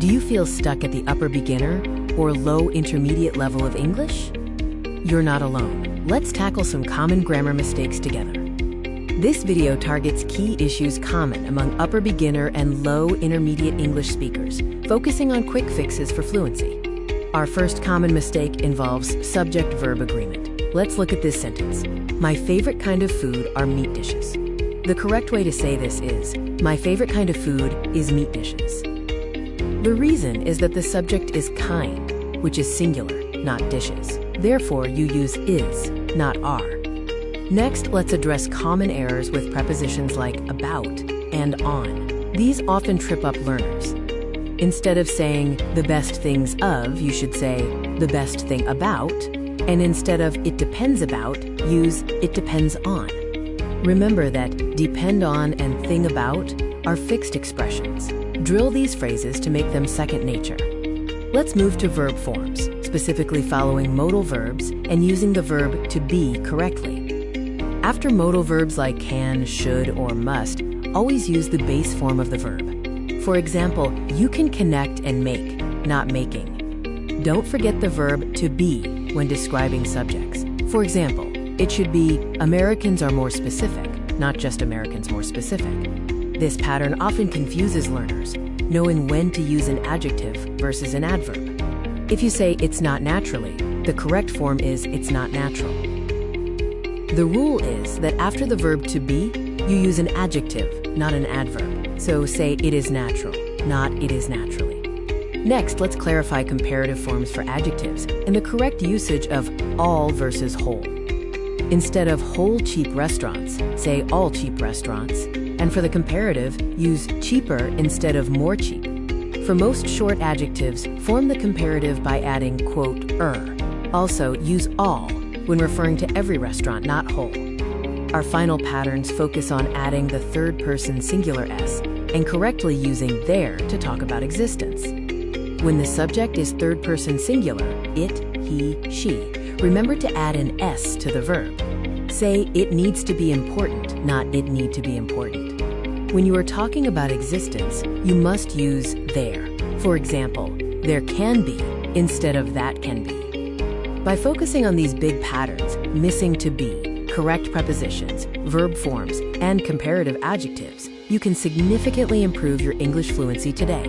Do you feel stuck at the upper beginner or low intermediate level of English? You're not alone. Let's tackle some common grammar mistakes together. This video targets key issues common among upper beginner and low intermediate English speakers, focusing on quick fixes for fluency. Our first common mistake involves subject-verb agreement. Let's look at this sentence. My favorite kind of food are meat dishes. The correct way to say this is, my favorite kind of food is meat dishes. The reason is that the subject is kind, which is singular, not dishes. Therefore, you use is, not are. Next, let's address common errors with prepositions like about and on. These often trip up learners. Instead of saying the best things of, you should say the best thing about, and instead of it depends about, use it depends on. Remember that depend on and thing about are fixed expressions. Drill these phrases to make them second nature. Let's move to verb forms, specifically following modal verbs and using the verb to be correctly. After modal verbs like can, should, or must, always use the base form of the verb. For example, you can connect and make, not making. Don't forget the verb to be when describing subjects. For example, it should be Americans are more specific, not just Americans more specific. This pattern often confuses learners, knowing when to use an adjective versus an adverb. If you say it's not naturally, the correct form is it's not natural. The rule is that after the verb to be, you use an adjective, not an adverb. So say it is natural, not it is naturally. Next, let's clarify comparative forms for adjectives and the correct usage of all versus whole. Instead of whole cheap restaurants, say all cheap restaurants. And for the comparative, use cheaper instead of more cheap. For most short adjectives, form the comparative by adding, quote, Also, use all when referring to every restaurant, not whole. Our final patterns focus on adding the third-person singular s and correctly using there to talk about existence. When the subject is third-person singular, it, he, she, remember to add an s to the verb. Say it needs to be important, not it need to be important. When you are talking about existence, you must use there. For example, there can be instead of that can be. By focusing on these big patterns, missing to be, correct prepositions, verb forms, and comparative adjectives, you can significantly improve your English fluency today.